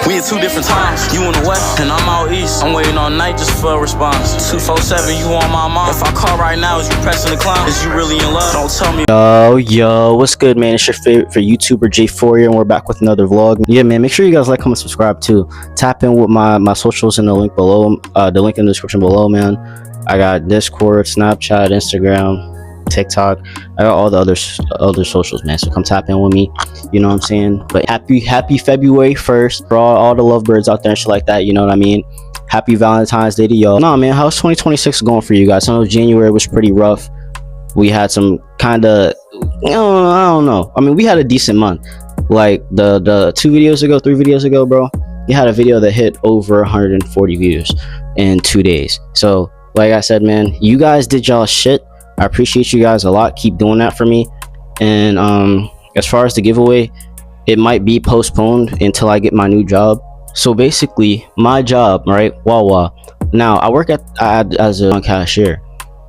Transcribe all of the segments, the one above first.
We in two different times. You in the west and I'm out east. I'm waiting all night just for a response. 247, you on my mind. If I call right now, is you pressing the climb? Is you really in love? Don't tell me. Yo, what's good, man? It's your favorite YouTuber J4 here, and we're back with another vlog. Yeah, man, make sure you guys like, comment, subscribe too. Tap in with my socials in the link below, the link in the description below, man. I got Discord, Snapchat, Instagram, TikTok. I got all the other socials, man, so come tap in with me, you know what I'm saying? But happy February 1st for all the lovebirds out there and shit like that, you know what I mean? Happy Valentine's Day to y'all. Nah, man, how's 2026 going for you guys? I know January was pretty rough. We had some kind of, I don't know, I mean, we had a decent month. Like the 3 videos ago, bro, you had a video that hit over 140 views in 2 days. So like I said, man, you guys did y'all shit. I appreciate you guys a lot. Keep doing that for me. And as far as the giveaway, it might be postponed until I get my new job. So basically, my job, right, Wawa. Now I work as a cashier,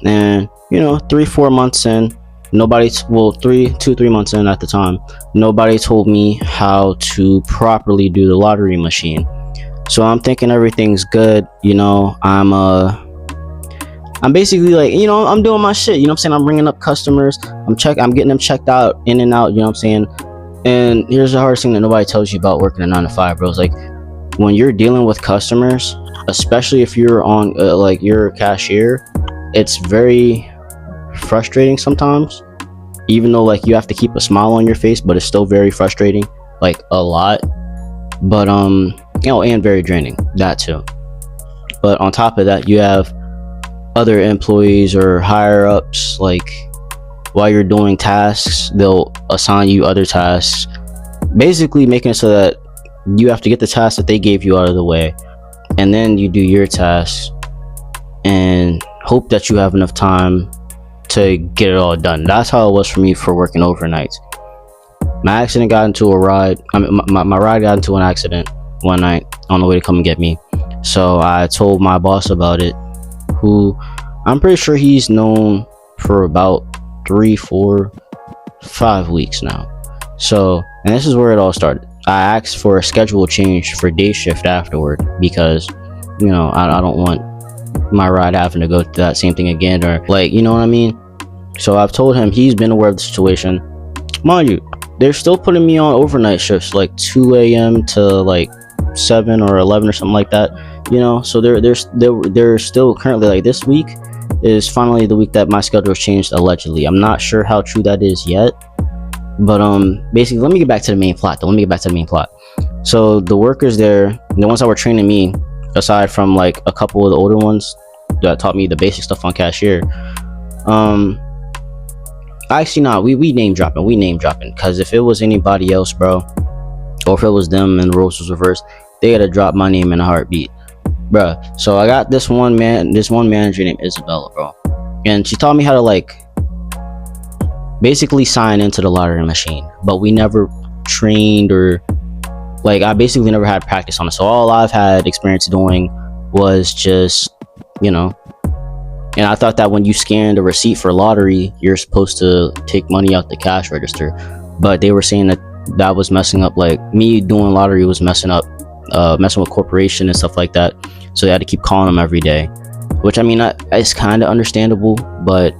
and you know, 3-4 months in, nobody, well, 2-3 months in at the time, nobody told me how to properly do the lottery machine. So I'm thinking everything's good, you know. I'm basically like, you know, I'm doing my shit, you know what I'm saying? I'm ringing up customers, I'm getting them checked out, in and out, you know what I'm saying? And here's the hardest thing that nobody tells you about working a 9 to 5, bro. It's like, when you're dealing with customers, especially if you're on like you're a cashier, it's very frustrating sometimes, even though like you have to keep a smile on your face, but it's still very frustrating, like a lot. But you know, and very draining, that too. But on top of that, you have other employees or higher ups, like while you're doing tasks, they'll assign you other tasks, basically making it so that you have to get the tasks that they gave you out of the way, and then you do your tasks and hope that you have enough time to get it all done. That's how it was for me for working overnights. My ride got into an accident one night on the way to come and get me. So I told my boss about it, who I'm pretty sure he's known for about 3, 4, 5 weeks now. So, and this is where it all started. I asked for a schedule change for day shift afterward, because you know, I don't want my ride having to go through that same thing again, or like, you know what I mean? So I've told him, he's been aware of the situation. Mind you, they're still putting me on overnight shifts, like 2 a.m. to like 7 or 11 or something like that, you know. So they're still currently, like, this week is finally the week that my schedule changed, allegedly. I'm not sure how true that is yet, but basically, let me get back to the main plot though. So the workers there, the ones that were training me, aside from like a couple of the older ones that taught me the basic stuff on cashier, actually not, we name dropping, because if it was anybody else, bro, or if it was them and the roles was reversed, they had to drop my name in a heartbeat, bruh. So I got this one manager named Isabella, bro, and she taught me how to like basically sign into the lottery machine, but we never trained, or like I basically never had practice on it. So all I've had experience doing was just, you know, and I thought that when you scanned a receipt for lottery, you're supposed to take money out the cash register, but they were saying that was messing up, like me doing lottery was messing with corporation and stuff like that. So they had to keep calling them every day, which I mean, it's kind of understandable, but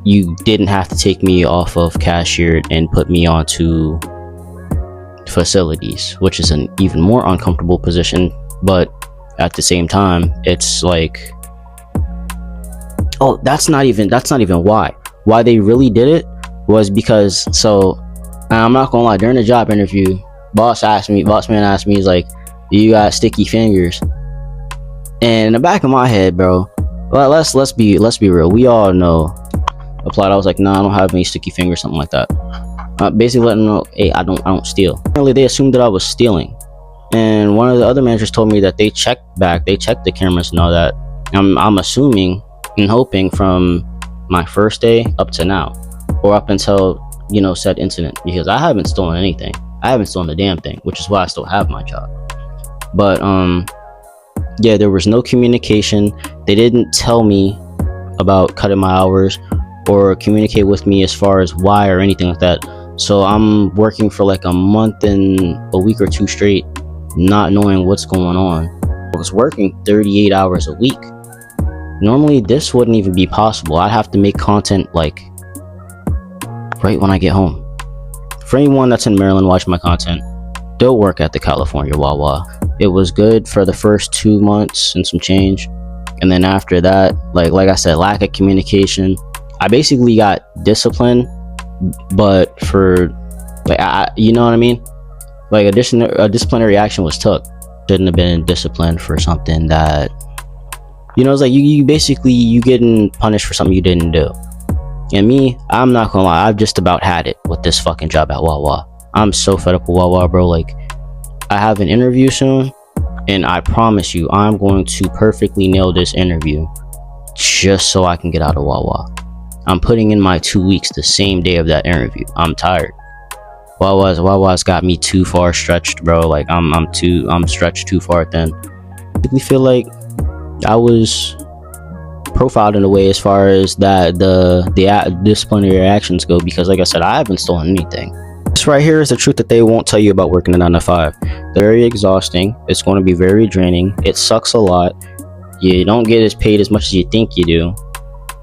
you didn't have to take me off of cashier and put me onto facilities, which is an even more uncomfortable position. But at the same time, it's like, oh, that's not even why they really did it, was because, so I'm not gonna lie, during the job interview, boss man asked me, he's like, you got sticky fingers? And in the back of my head, bro, well, let's be real, we all know, applied, I was like, nah, I don't have any sticky fingers, something like that. Basically letting them know, hey, I don't steal. Apparently they assumed that I was stealing, and one of the other managers told me that they checked the cameras and all that. I'm assuming and hoping from my first day up to now, or up until, you know, said incident, because I haven't stolen anything. I haven't stolen a damn thing, which is why I still have my job. But yeah, there was no communication. They didn't tell me about cutting my hours or communicate with me as far as why or anything like that. So I'm working for like a month and a week or two straight not knowing what's going on. I was working 38 hours a week. Normally this wouldn't even be possible. I'd have to make content like right when I get home. For anyone that's in Maryland watching my content, don't work at the California Wawa. It was good for the first 2 months and some change, and then after that, like I said, lack of communication. I basically got disciplined, but for like you know what I mean? Like a disciplinary action was took. Shouldn't have been disciplined for something that, you know, it's like you basically you getting punished for something you didn't do. And me, I'm not gonna lie, I've just about had it with this fucking job at Wawa. I'm so fed up with Wawa, bro. Like, I have an interview soon, and I promise you, I'm going to perfectly nail this interview just so I can get out of Wawa. I'm putting in my 2 weeks the same day of that interview. I'm tired. Wawa's got me too far stretched, bro. Like, I'm stretched too far thin. I feel like I was profiled in a way as far as that the disciplinary actions go, because like I said, I haven't stolen anything. This right here is the truth that they won't tell you about working a 9 to 5. They're very exhausting. It's going to be very draining. It sucks a lot. You don't get as paid as much as you think you do,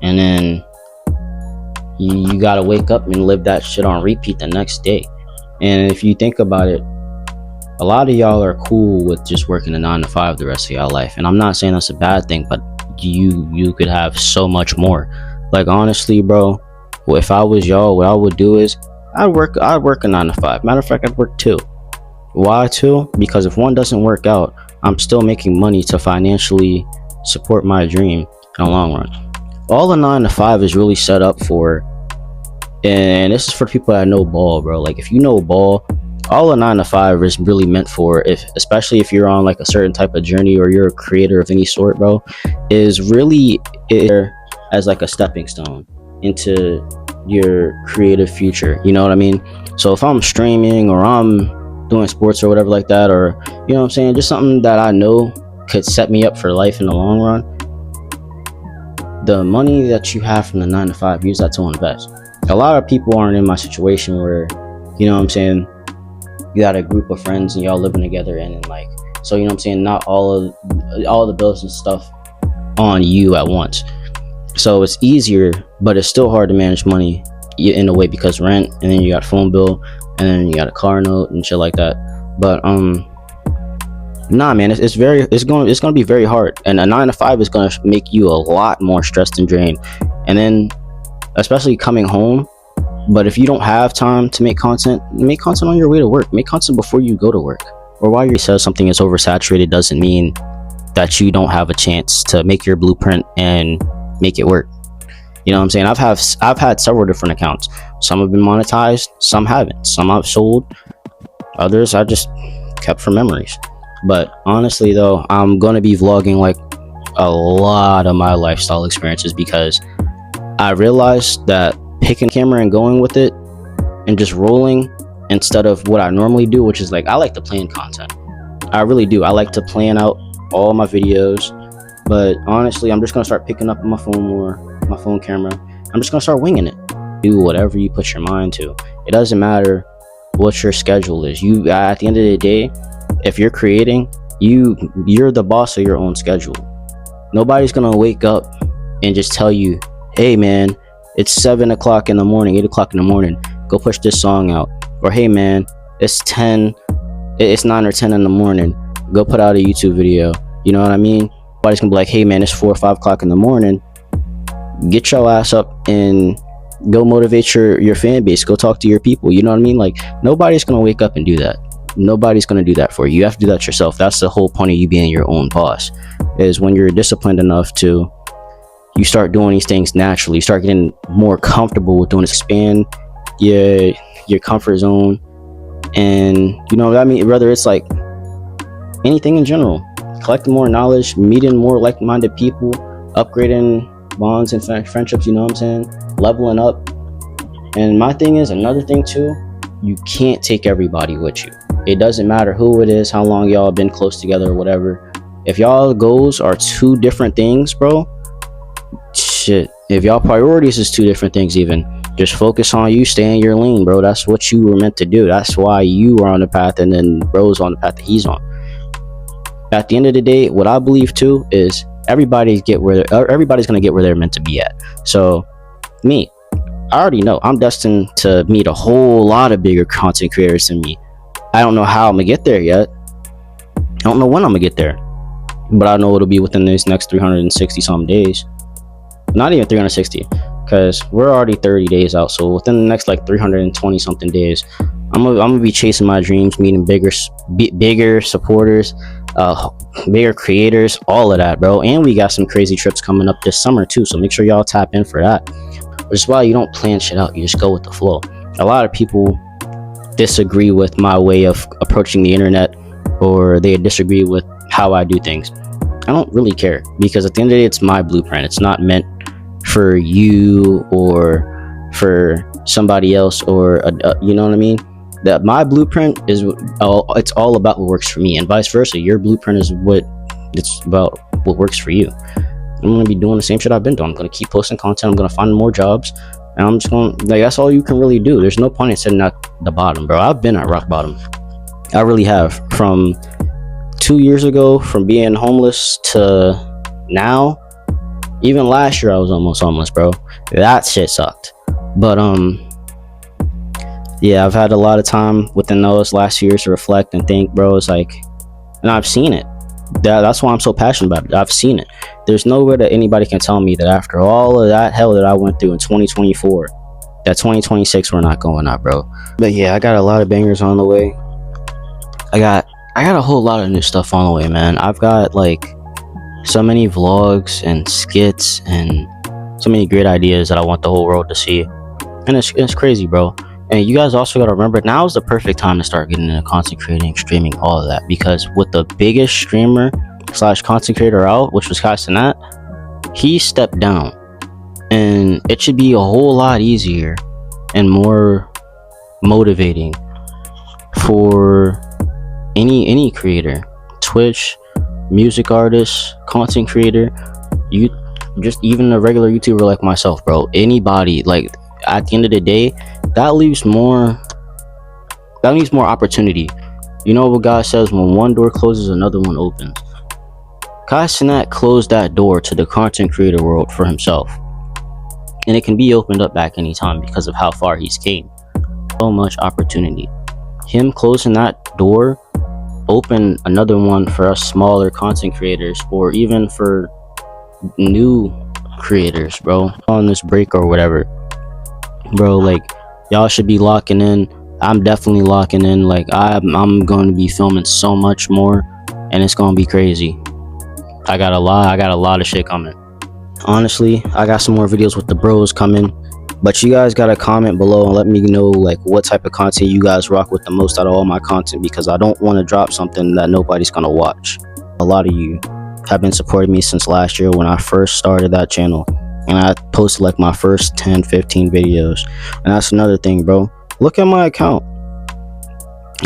and then you gotta wake up and live that shit on repeat the next day. And if you think about it, a lot of y'all are cool with just working a 9 to 5 the rest of y'all life, and I'm not saying that's a bad thing, but you could have so much more. Like, honestly, bro, if I was y'all, what I would do is I'd work a 9 to 5. Matter of fact, I'd work 2. Why 2? Because if one doesn't work out, I'm still making money to financially support my dream in the long run. All the 9 to 5 is really set up for, and this is for people that know ball, bro. Like, if you know ball, all the 9 to 5 is really meant for, especially if you're on like a certain type of journey or you're a creator of any sort, bro, is really as like a stepping stone into your creative future. You know what I mean? So if I'm streaming or I'm doing sports or whatever like that, or, you know what I'm saying, just something that I know could set me up for life in the long run, the money that you have from the 9 to 5, use that to invest. A lot of people aren't in my situation where, you know what I'm saying, you got a group of friends and y'all living together, and then like, so, you know what I'm saying, not all the bills and stuff on you at once. So it's easier, but it's still hard to manage money in a way, because rent, and then you got phone bill, and then you got a car note and shit like that. But nah, man, it's gonna be very hard, and a 9 to 5 is gonna make you a lot more stressed and drained. And then especially coming home. But if you don't have time to make content on your way to work. Make content before you go to work, or while you say something is oversaturated doesn't mean that you don't have a chance to make your blueprint and make it work. You know what I'm saying? I've had several different accounts. Some have been monetized, some haven't. Some I've sold, others I just kept for memories. But honestly though, I'm gonna be vlogging like a lot of my lifestyle experiences, because I realized that picking a camera and going with it and just rolling, instead of what I normally do, which is like, I like to plan content. I really do. I like to plan out all my videos. But honestly, I'm just gonna start picking up my phone more, my phone camera. I'm just gonna start winging it. Do whatever you put your mind to. It doesn't matter what your schedule is. You, at the end of the day, if you're creating, you're the boss of your own schedule. Nobody's gonna wake up and just tell you, hey man, it's 7 o'clock in the morning, 8 o'clock in the morning, go push this song out. Or hey man, it's 9 or 10 in the morning, go put out a YouTube video. You know what I mean? Nobody's gonna be like, hey man, it's 4 or 5 o'clock in the morning, get your ass up and go motivate your fan base, go talk to your people. You know what I mean? Like, nobody's gonna wake up and do that. Nobody's gonna do that for you. You have to do that yourself. That's the whole point of you being your own boss, is when you're disciplined enough to, you start doing these things naturally. You start getting more comfortable with doing it, expand your comfort zone. And you know what I mean, whether it's like anything in general, collecting more knowledge, meeting more like-minded people, upgrading bonds and friendships, you know what I'm saying, leveling up. And my thing is, another thing too, you can't take everybody with you. It doesn't matter who it is, how long y'all been close together or whatever. If y'all goals are two different things, bro, shit. If y'all priorities is two different things, even, just focus on you, stay in your lane, bro. That's what you were meant to do. That's why you are on the path, and then bro's on the path that he's on. At the end of the day, what I believe too is everybody's gonna get where they're meant to be at. So me, I already know I'm destined to meet a whole lot of bigger content creators than me. I don't know how I'm gonna get there yet. I don't know when I'm gonna get there, but I know it'll be within these next 360 some days. Not even 360, because we're already 30 days out. So within the next like 320 something days, I'm gonna be chasing my dreams, meeting bigger supporters, bigger creators, all of that, bro. And we got some crazy trips coming up this summer too, so make sure y'all tap in for that. Which is why you don't plan shit out, you just go with the flow. A lot of people disagree with my way of approaching the internet, or they disagree with how I do things. I don't really care, because at the end of the day, it's my blueprint. It's not meant for you or for somebody else, or you know what I mean. That my blueprint is it's all about what works for me, and vice versa. Your blueprint is it's about what works for you. I'm gonna be doing the same shit I've been doing. I'm gonna keep posting content. I'm gonna find more jobs, and I'm just gonna, like, that's all you can really do. There's no point in sitting at the bottom, bro. I've been at rock bottom. I really have. From 2 years ago, from being homeless to now. Even last year I was almost homeless, bro. That shit sucked. But yeah, I've had a lot of time within those last years to reflect and think, bro. It's like, and I've seen it. That's why I'm so passionate about it. I've seen it. There's nowhere that anybody can tell me that after all of that hell that I went through in 2024, that 2026 we're not going up, bro. But yeah, I got a lot of bangers on the way. I got a whole lot of new stuff on the way, man. I've got like so many vlogs and skits and so many great ideas that I want the whole world to see. And it's crazy, bro. And you guys also got to remember, now is the perfect time to start getting into content creating, streaming, all of that. Because with the biggest streamer / content creator out, which was Kai Cenat, he stepped down. And it should be a whole lot easier and more motivating for any creator, Twitch, music artist, content creator, you just even a regular YouTuber like myself, bro. Anybody, like, at the end of the day, that leaves more opportunity. You know what God says, when one door closes, another one opens. Kai Cenat closed that door to the content creator world for himself, and it can be opened up back anytime because of how far he's came. So much opportunity. Him closing that door open another one for us smaller content creators, or even for new creators, bro, on this break or whatever, bro. Like, y'all should be locking in. I'm definitely locking in. Like, I'm going to be filming so much more, and it's going to be crazy. I got a lot of shit coming. Honestly, I got some more videos with the bros coming, but you guys gotta comment below and let me know like what type of content you guys rock with the most out of all my content, because I don't want to drop something that nobody's gonna watch. A lot of you have been supporting me since last year when I first started that channel, and I posted like my first 10-15 videos. And that's another thing, bro. Look at my account.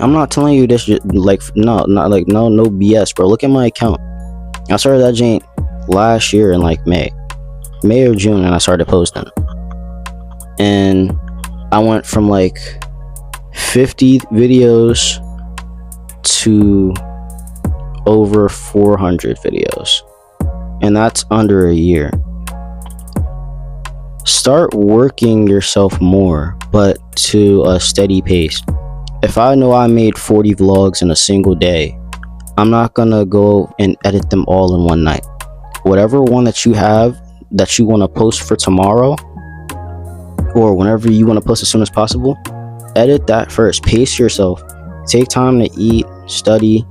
I'm not telling you this, like, no BS, bro. Look at my account. I started that jank last year in like May or June, and I started posting. And I went from like 50 videos to over 400 videos, and that's under a year. Start working yourself more, but to a steady pace. If I know I made 40 vlogs in a single day, I'm not gonna go and edit them all in one night. Whatever one that you have that you want to post for tomorrow, or whenever you want to post as soon as possible, edit that first. Pace yourself. Take time to eat, study.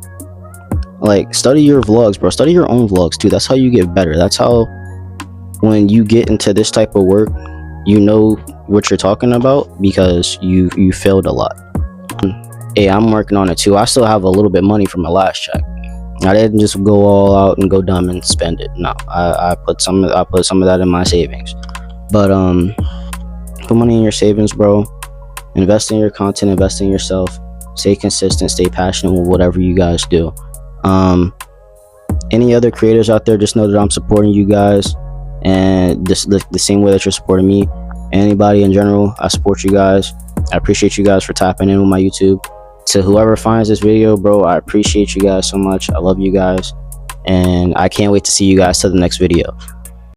Like, study your vlogs, bro. Study your own vlogs too. That's how you get better. That's how, when you get into this type of work, you know what you're talking about, because you failed a lot. Hey, I'm working on it too. I still have a little bit of money from my last check. I didn't just go all out and go dumb and spend it. No, I put some of that in my savings. But put money in your savings, bro. Invest in your content, invest in yourself. Stay consistent, stay passionate with whatever you guys do. Any other creators out there, just know that I'm supporting you guys, and this the same way that you're supporting me. Anybody in general, I support you guys. I appreciate you guys for tapping in with my YouTube. to whoever finds this video, bro, I appreciate you guys so much. I love you guys, and I can't wait to see you guys to the next video.